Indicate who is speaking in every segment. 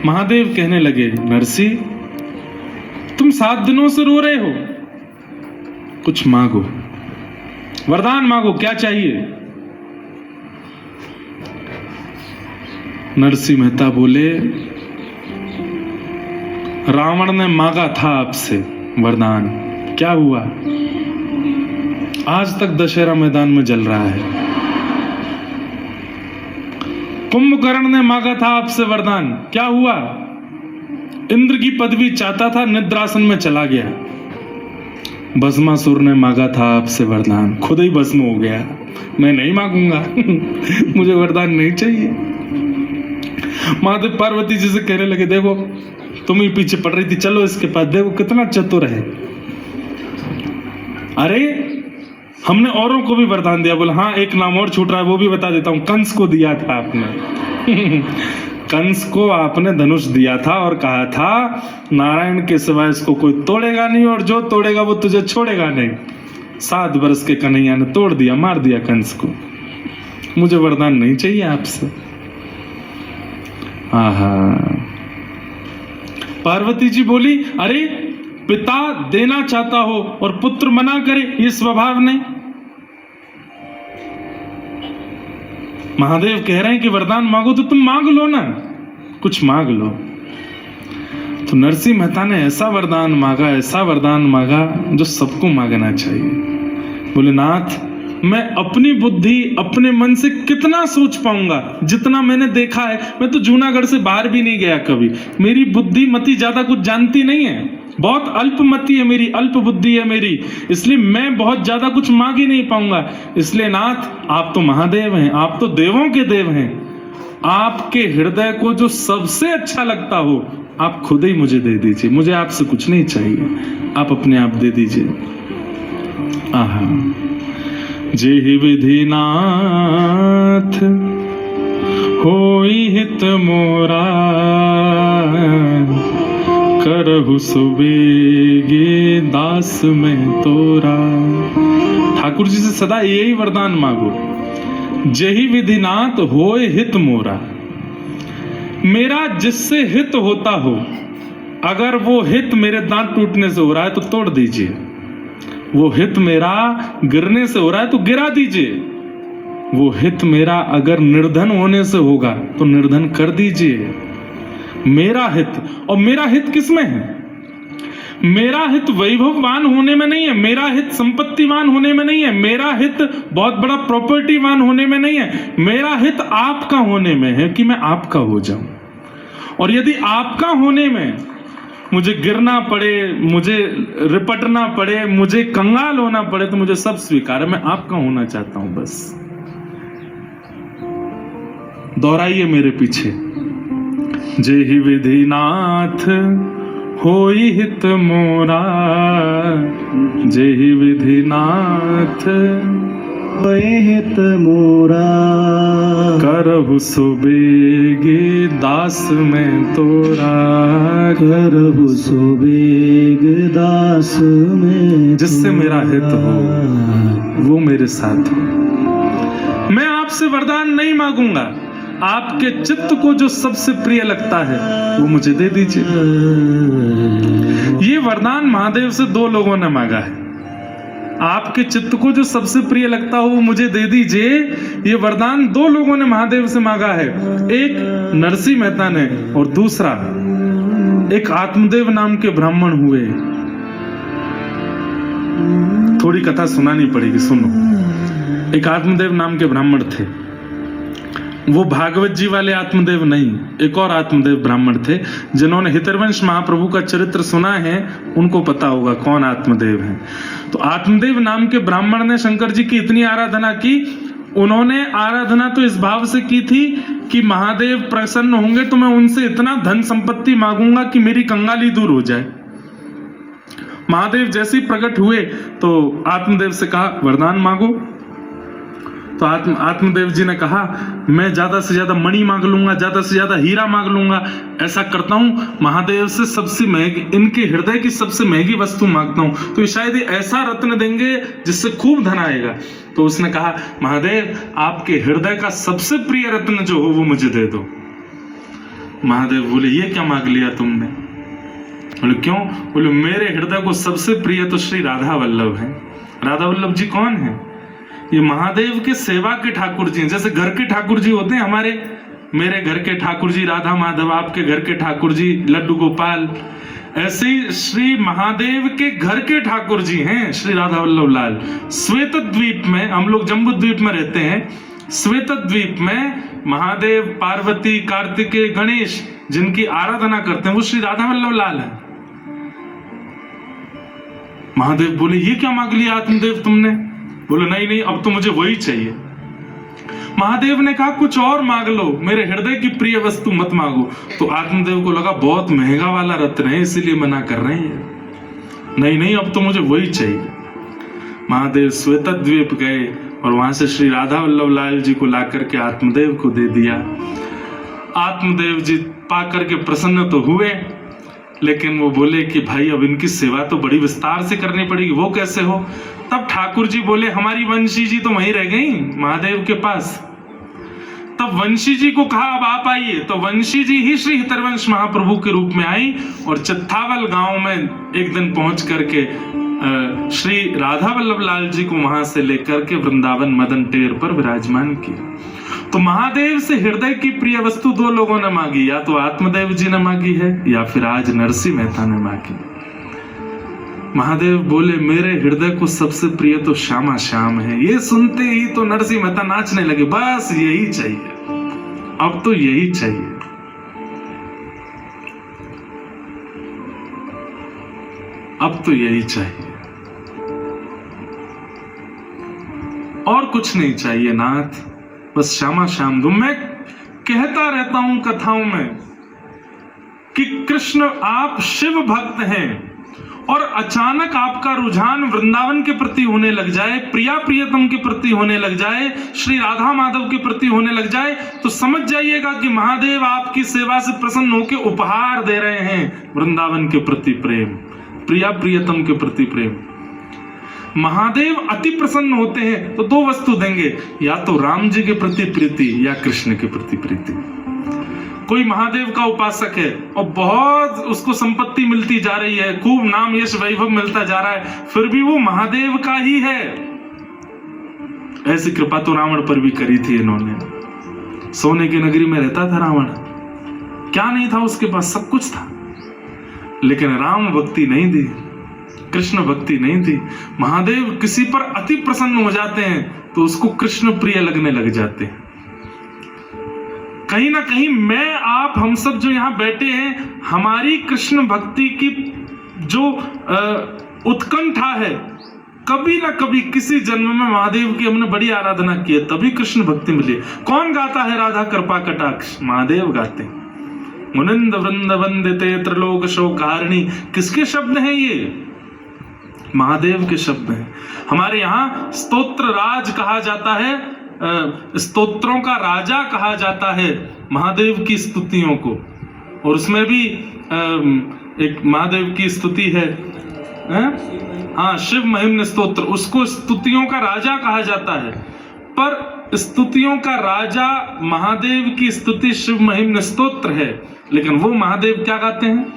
Speaker 1: महादेव कहने लगे, नरसी तुम 7 दिनों से रो रहे हो, कुछ मांगो, वरदान मांगो, क्या चाहिए? नरसिंह मेहता बोले, रावण ने मांगा था आपसे वरदान, क्या हुआ? आज तक दशहरा मैदान में जल रहा है। कुंभकर्ण ने मांगा था आपसे वरदान, क्या हुआ? इंद्र की पदवी चाहता था, निद्रासन में चला गया। भस्मासुर ने मांगा था आपसे वरदान, खुद ही भस्म हो गया। मैं नहीं मांगूंगा मुझे वरदान नहीं चाहिए। महादेव पार्वती जी से कहने लगे, देखो तुम ही पीछे पड़ रही थी, चलो इसके पास, देखो कितना चतुर है। अरे हमने औरों को भी वरदान दिया। बोले हाँ, एक नाम और छूट रहा है, वो भी बता देता हूं। कंस को दिया था आपने कंस को आपने धनुष दिया था और कहा था नारायण के सिवाय इसको कोई तोड़ेगा नहीं, और जो तोड़ेगा वो तुझे छोड़ेगा नहीं। 7 वर्ष के कन्हैया ने तोड़ दिया, मार दिया कंस को। मुझे वरदान नहीं चाहिए आपसे। आहा। पार्वती जी बोली, अरे पिता देना चाहता हो और पुत्र मना करे, ये स्वभाव नहीं। महादेव कह रहे हैं कि वरदान मांगो तो तुम मांग लो ना, कुछ मांग लो। तो नरसिंह मेहता ने ऐसा वरदान मांगा, ऐसा वरदान मांगा जो सबको मांगना चाहिए। बोले, नाथ मैं अपनी बुद्धि अपने मन से कितना सोच पाऊंगा, जितना मैंने देखा है। मैं तो जूनागढ़ से बाहर भी नहीं गया कभी। मेरी बुद्धि मति ज्यादा कुछ जानती नहीं है, बहुत अल्पमति है मेरी, अल्प बुद्धि है मेरी, इसलिए मैं बहुत ज्यादा कुछ मांग ही नहीं पाऊंगा। इसलिए नाथ आप तो महादेव हैं, आप तो देवों के देव हैं, आपके हृदय को जो सबसे अच्छा लगता हो आप खुद ही मुझे दे दीजिए। मुझे आपसे कुछ नहीं चाहिए, आप अपने आप दे दीजिए। आहा। जेहि विधि नाथ होई हित मोरा, करहु सुबेगे दास में तोरा। ठाकुर जी से सदा यही वरदान मांगो, जेहि विधिनाथ होए हित मोरा। मेरा जिससे हित होता हो, अगर वो हित मेरे दांत टूटने से हो रहा है तो तोड़ दीजिए, वो हित मेरा गिरने से हो रहा है तो गिरा दीजिए, वो हित मेरा अगर निर्धन होने से होगा तो निर्धन कर दीजिए। मेरा हित, और मेरा हित किसमें है? मेरा हित वैभववान होने में नहीं है, मेरा हित संपत्तिवान होने में नहीं है, मेरा हित बहुत बड़ा प्रॉपर्टीवान होने में नहीं है। मेरा हित आपका होने में है कि मैं आपका हो जाऊं। और यदि आपका होने में मुझे गिरना पड़े, मुझे रिपटना पड़े, मुझे कंगाल होना पड़े, तो मुझे सब स्वीकार है। मैं आपका होना चाहता हूं, बस दोहराइए मेरे पीछे। जेहि विधिनाथ होई हित मोरा, जेहि विधिनाथ
Speaker 2: होई हित मोरा,
Speaker 1: करहु सुबेगे दास में तोरा।
Speaker 2: करहु सुबेग दास में।
Speaker 1: जिससे मेरा हित हो वो मेरे साथ हो। मैं आपसे वरदान नहीं मांगूंगा, आपके चित्त को जो सबसे प्रिय लगता है वो मुझे दे दीजिए। ये वरदान महादेव से 2 लोगों ने मांगा है। आपके चित्त को जो सबसे प्रिय लगता हो वो मुझे दे दीजिए, ये वरदान 2 लोगों ने महादेव से मांगा है। एक नरसिंह मेहता ने और दूसरा एक आत्मदेव नाम के ब्राह्मण हुए। थोड़ी कथा सुनानी पड़ेगी, सुनो। एक आत्मदेव नाम के ब्राह्मण थे, वो भागवत जी वाले आत्मदेव नहीं, एक और आत्मदेव ब्राह्मण थे। जिन्होंने हितरवंश महाप्रभु का चरित्र सुना है उनको पता होगा कौन आत्मदेव है। तो आत्मदेव नाम के ब्राह्मण ने शंकर जी की इतनी आराधना की, उन्होंने आराधना तो इस भाव से की थी कि महादेव प्रसन्न होंगे तो मैं उनसे इतना धन संपत्ति मांगूंगा कि मेरी कंगाली दूर हो जाए। महादेव जैसे ही प्रकट हुए तो आत्मदेव से कहा वरदान मांगो। तो आत्मदेव जी ने कहा मैं ज्यादा से ज्यादा मणि मांग लूंगा, ज्यादा से ज्यादा हीरा मांग लूंगा। ऐसा करता हूं, महादेव से सबसे महंगी, इनके हृदय की सबसे महंगी वस्तु मांगता हूं, तो शायद ऐसा रत्न देंगे जिससे खूब धन आएगा। तो उसने कहा महादेव आपके हृदय का सबसे प्रिय रत्न जो हो वो मुझे दे दो। महादेव बोले ये क्या मांग लिया तुमने? बोले क्यों? बोले मेरे हृदय को सबसे प्रिय तो श्री राधा वल्लभ है। राधा वल्लभ जी कौन है? ये महादेव के सेवा के ठाकुर जी हैं। जैसे घर के ठाकुर जी होते हैं हमारे, मेरे घर के ठाकुर जी राधा माधव, आपके घर के ठाकुर जी लड्डू गोपाल, ऐसे ही श्री महादेव के घर के ठाकुर जी हैं श्री राधा वल्लभ लाल। श्वेत द्वीप में, हम लोग जम्बू द्वीप में रहते हैं, श्वेत द्वीप में महादेव, पार्वती, कार्तिकेय, गणेश जिनकी आराधना करते हैं वो श्री राधा वल्लभ लाल है। महादेव बोले ये क्या मांग लिया आत्मदेव तुमने? बोले नहीं नहीं, अब तो मुझे वही चाहिए। महादेव ने कहा कुछ और मांग लो, मेरे हृदय की प्रिय वस्तु मत मांगो। तो आत्मदेव को लगा बहुत महंगा वाला रत्न है इसलिए मना कर रहे हैं। नहीं नहीं, अब तो मुझे वही चाहिए। महादेव श्वेत द्वीप गए और वहां से श्री राधा वल्लभ लाल जी को ला करके आत्मदेव को दे दिया। आत्मदेव जी पा करके प्रसन्न तो हुए, लेकिन वो बोले कि भाई अब इनकी सेवा तो बड़ी विस्तार से करनी पड़ेगी। वो कैसे हो? तब ठाकुर जी बोले हमारी वंशी जी तो वहीं रह गई महादेव के पास। तब वंशी जी को कहा अब आप आइए। तो वंशी जी ही श्री हितरवंश महाप्रभु के रूप में आई और चित्तावल गांव में एक दिन पहुंच करके श्री राधा वल्लभ लाल जी को वहां से लेकर के वृंदावन मदन टेर पर विराजमान किया। तो महादेव से हृदय की प्रिय वस्तु दो लोगों ने मांगी, या तो आत्मदेव जी ने मांगी है या फिर आज नरसिंह मेहता ने मांगी। महादेव बोले मेरे हृदय को सबसे प्रिय तो श्यामा श्याम है। ये सुनते ही तो नरसिंह मेहता नाचने लगे, बस यही चाहिए, अब तो यही चाहिए। अब तो यही चाहिए, और कुछ नहीं चाहिए नाथ, बस श्यामा श्याम दो। मैं कहता रहता हूं कथाओं में कि कृष्ण आप शिव भक्त हैं और अचानक आपका रुझान वृंदावन के प्रति होने लग जाए, प्रिया प्रियतम के प्रति होने लग जाए, श्री राधा माधव के प्रति होने लग जाए, तो समझ जाइएगा कि महादेव आपकी सेवा से प्रसन्न होकर उपहार दे रहे हैं वृंदावन के प्रति प्रेम, प्रिया प्रियतम के प्रति प्रेम। महादेव अति प्रसन्न होते हैं तो दो वस्तु देंगे, या तो राम जी के प्रति प्रीति या कृष्ण के प्रति प्रीति। कोई महादेव का उपासक है और बहुत उसको संपत्ति मिलती जा रही है, खूब नाम यश वैभव मिलता जा रहा है, फिर भी वो महादेव का ही है। ऐसी कृपा तो रावण पर भी करी थी इन्होंने। सोने की नगरी में रहता था रावण, क्या नहीं था उसके पास? सब कुछ था, लेकिन राम भक्ति नहीं दी, कृष्ण भक्ति नहीं थी। महादेव किसी पर अति प्रसन्न हो जाते हैं तो उसको कृष्ण प्रिय लगने लग जाते हैं। कहीं ना कहीं मैं, आप, हम सब जो यहां बैठे हैं, हमारी कृष्ण भक्ति की जो उत्कंठा है, कभी ना कभी किसी जन्म में महादेव की हमने बड़ी आराधना की है, तभी कृष्ण भक्ति मिली। कौन गाता है राधा कृपा कटाक्ष? महादेव गाते हैं। मुनिंद वृंद वंदिते त्रिलोक शोकारिणी, किसके शब्द हैं ये? महादेव के शब्द हैं। हमारे यहाँ स्तोत्र राज कहा जाता है, स्तोत्रों का राजा कहा जाता है महादेव की स्तुतियों को, और उसमें भी एक महादेव की स्तुति है, हाँ, शिव महिम्न स्तोत्र, उसको स्तुतियों का राजा कहा जाता है। पर स्तुतियों का राजा महादेव की स्तुति शिव महिम्न स्तोत्र है, लेकिन वो महादेव क्या गाते हैं?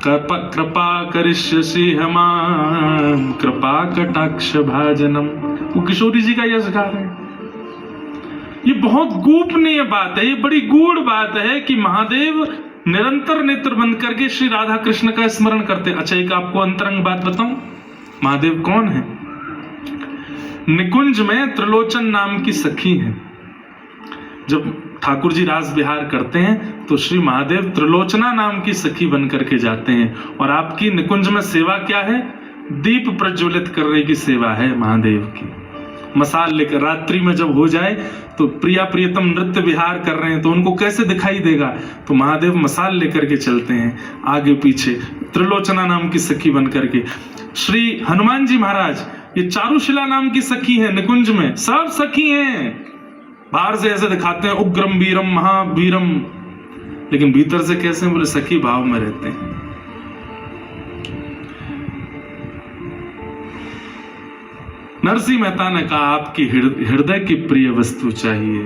Speaker 1: कृपा करिष्यसि हमाम कृपा कटाक्ष भाजनम। वो किशोरी जी का यश गा रहे हैं। ये बहुत गोपनीय बात है, ये बड़ी गूढ़ बात है कि महादेव निरंतर नेत्र बंद करके श्री राधा कृष्ण का स्मरण करते। अच्छा, एक आपको अंतरंग बात बताऊं, महादेव कौन है? निकुंज में त्रिलोचन नाम की सखी है। जब ठाकुर जी रास विहार करते हैं तो श्री महादेव त्रिलोचना नाम की सखी बन करके जाते हैं, और आपकी निकुंज में सेवा क्या है? दीप प्रज्वलित करने की सेवा है महादेव की। मसाल लेकर रात्रि में जब हो जाए तो प्रिया प्रियतम नृत्य विहार कर रहे हैं तो उनको कैसे दिखाई देगा? तो महादेव मसाल लेकर के चलते हैं आगे पीछे, त्रिलोचना नाम की सखी बन करके। श्री हनुमान जी महाराज ये चारुशिला नाम की सखी है, निकुंज में सब सखी हैं। बाहर से ऐसे दिखाते हैं उग्रम वीरम महावीरम, लेकिन भीतर से कैसे? बोले सखी भाव में रहते हैं। नरसिंह मेहता ने कहा आपकी हृदय की प्रिय वस्तु चाहिए,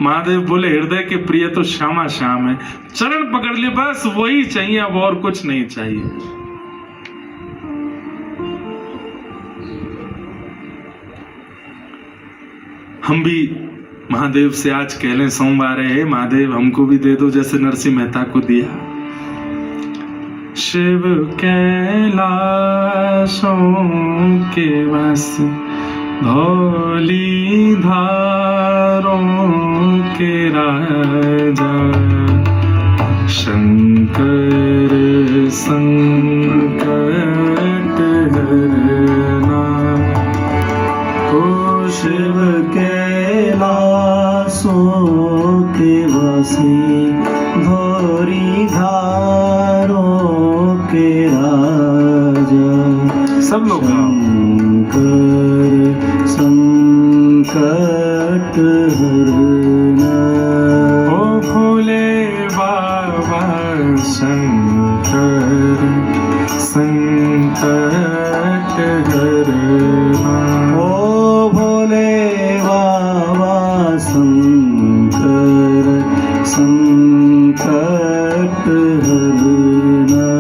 Speaker 1: महादेव बोले हृदय के प्रिय तो श्यामा श्याम है, चरण पकड़ लिए बस वही चाहिए, अब और कुछ नहीं चाहिए। हम भी महादेव से आज कह लें सोमवार है, महादेव हमको भी दे दो जैसे नरसिंह मेहता को दिया। शिव कैलाशों के वस धौली धारों के राजा, शंकर संकट हरना।
Speaker 2: ओ शिव कैलाशों के वासी, धौरी धारों के राजा,
Speaker 1: सब लोग गाओ।
Speaker 2: संकट हरना।
Speaker 1: ओ भोले बाबा शंकर संकट हरना।
Speaker 2: ओ भोले बाबा शंकर संकट हरना।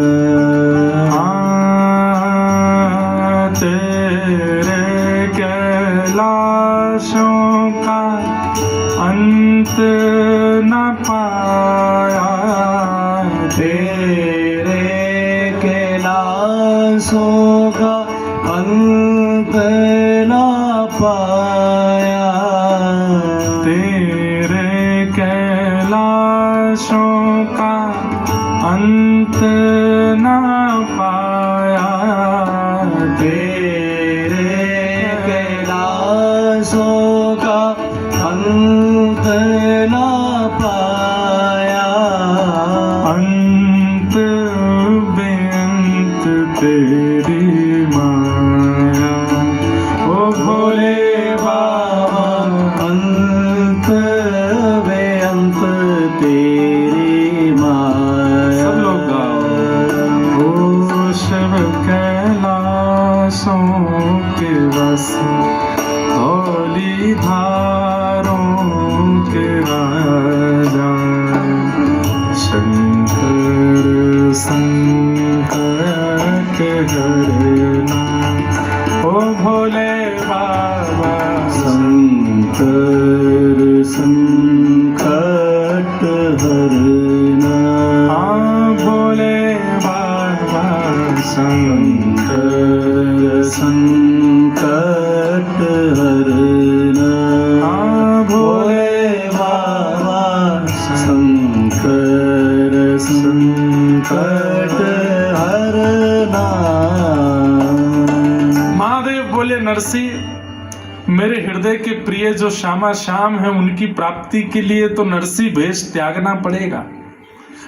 Speaker 1: तेरे कैलाशों का अंत न पाया,
Speaker 2: तेरे कैलाशों का अंत न पाया,
Speaker 1: तेरे कैलाशों का अंत न पाया,
Speaker 2: तेरे कैलाशों का अंत न पाया,
Speaker 1: अंत बेअंत तेरी माया। ओ भोले बाबा
Speaker 2: अंत बेअंत तेरी माया।
Speaker 1: सब लोग गाओ। ओ शिव कैलाशों के वस धौली धारों के राजा, शंकर संकट हरना। ओ भोले बाबा
Speaker 2: शंकर संकट हरना।
Speaker 1: भोले बाबा
Speaker 2: शंकर संकट हरना। भोले बाबा शंकर संकट हरना।
Speaker 1: महादेव बोले नरसिंह, मेरे हृदय के प्रिय जो श्यामा श्याम है उनकी प्राप्ति के लिए तो नरसिंह भेष त्यागना पड़ेगा।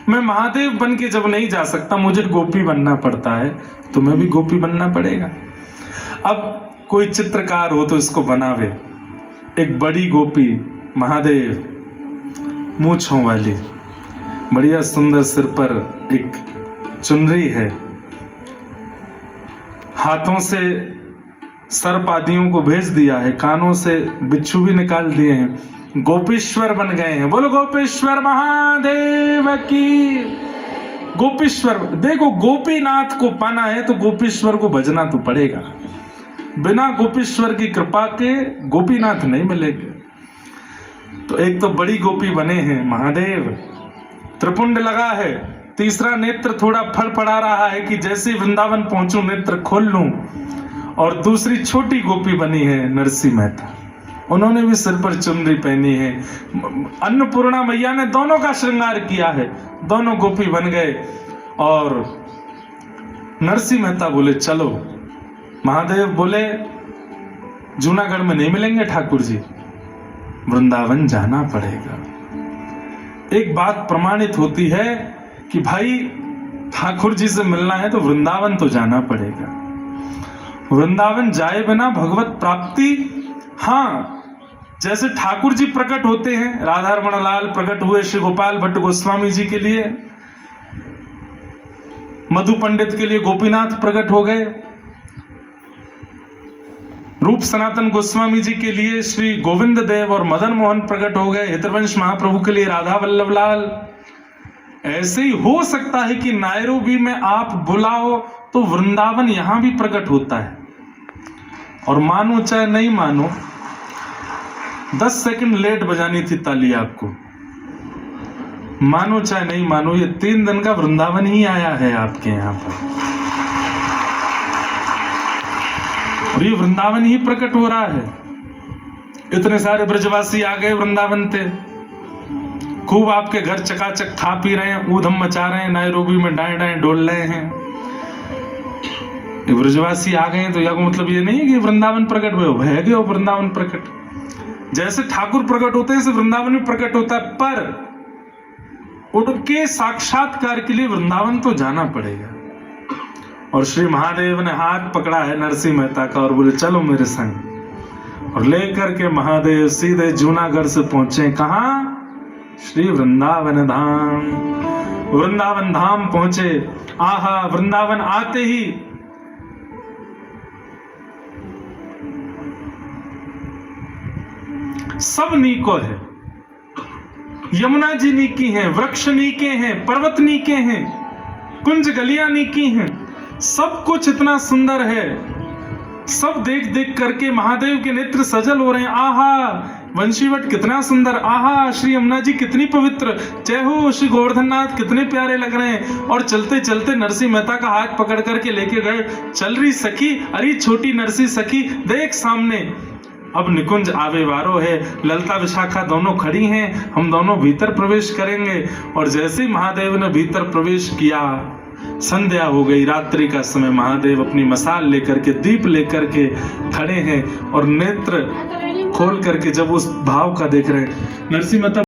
Speaker 1: मैं महादेव बन के जब नहीं जा सकता, मुझे गोपी बनना पड़ता है, तो मैं भी गोपी बनना पड़ेगा। अब कोई चित्रकार हो तो इसको बनावे। एक बड़ी गोपी महादेव, मूंछों वाली, बढ़िया सुंदर, सिर पर एक चुनरी है, हाथों से सर्प आदियों को भेज दिया है, कानों से बिच्छू भी निकाल दिए हैं, गोपीश्वर बन गए हैं। बोलो गोपीश्वर महादेव की। गोपीश्वर, देखो गोपीनाथ को पाना है तो गोपीश्वर को भजना तो पड़ेगा। बिना गोपीश्वर की कृपा के गोपीनाथ नहीं मिलेंगे। तो एक तो बड़ी गोपी बने हैं महादेव, त्रिपुंड लगा है, तीसरा नेत्र थोड़ा फड़फड़ा रहा है कि जैसे वृंदावन पहुंचूं नेत्र खोल लूं। और दूसरी छोटी गोपी बनी है नरसिंह मेहता, उन्होंने भी सिर पर चुनरी पहनी है। अन्नपूर्णा मैया ने दोनों का श्रृंगार किया है, दोनों गोपी बन गए। और नरसिंह मेहता बोले चलो। महादेव बोले जूनागढ़ में नहीं मिलेंगे ठाकुर जी, वृंदावन जाना पड़ेगा। एक बात प्रमाणित होती है कि भाई ठाकुर जी से मिलना है तो वृंदावन तो जाना पड़ेगा। वृंदावन जाए बिना भगवत प्राप्ति, हाँ, जैसे ठाकुर जी प्रकट होते हैं, राधा रमण लाल प्रकट हुए श्री गोपाल भट्ट गोस्वामी जी के लिए, मधु पंडित के लिए गोपीनाथ प्रकट हो गए, रूप सनातन गोस्वामी जी के लिए श्री गोविंद देव और मदन मोहन प्रकट हो गए, हितवंश महाप्रभु के लिए राधा वल्लभ लाल। ऐसे ही हो सकता है कि नायरोबी में आप बुलाओ तो वृंदावन यहां भी प्रकट होता है। और मानो चाहे नहीं मानो, 10 सेकंड लेट बजानी थी ताली आपको, मानो चाहे नहीं मानो, ये 3 दिन का वृंदावन ही आया है आपके यहां पर, और ये वृंदावन ही प्रकट हो रहा है। इतने सारे ब्रजवासी आ गए वृंदावन पे, खूब आपके घर चकाचक खा पी रहे हैं, ऊधम मचा रहे हैं, नायरोबी में डाएं डाएं डोल रहे हैं। ब्रजवासी आ गए तो या मतलब ये नहीं है कि वृंदावन प्रकट हुए, है गए वृंदावन प्रकट। जैसे ठाकुर प्रकट होते हैं ऐसे वृंदावन भी प्रकट होता है, पर उनके साक्षात्कार के लिए वृंदावन तो जाना पड़ेगा। और श्री महादेव ने हाथ पकड़ा है नरसिंह मेहता का और बोले चलो मेरे संग, और लेकर के महादेव सीधे जूनागढ़ से पहुंचे कहां? श्री वृंदावन धाम। वृंदावन धाम पहुंचे। आहा, वृंदावन आते ही सब नीको है, यमुना जी नीकी हैं, वृक्ष नीके हैं, पर्वत नीके हैं, कुंज गलियां नीकी हैं, सब कुछ इतना सुंदर है। सब देख देख करके महादेव के नेत्र सजल हो रहे हैं। आहा, वंशीवट कितना सुंदर, आहा श्री यमुना जी कितनी पवित्र, जय हो श्री गोवर्धन नाथ कितने प्यारे लग रहे हैं। और चलते चलते नरसिंह मेहता का हाथ पकड़ करके लेके गए। चल रही सखी, अरे छोटी नरसिंह सखी देख सामने, अब निकुंज आवे वारो है, ललता विशाखा दोनों खड़ी हैं, हम दोनों भीतर प्रवेश करेंगे। और जैसे ही महादेव ने भीतर प्रवेश किया, संध्या हो गई, रात्रि का समय। महादेव अपनी मसाल लेकर के, दीप लेकर के खड़े हैं और नेत्र खोल करके जब उस भाव का देख रहे हैं, नरसिंह मेहता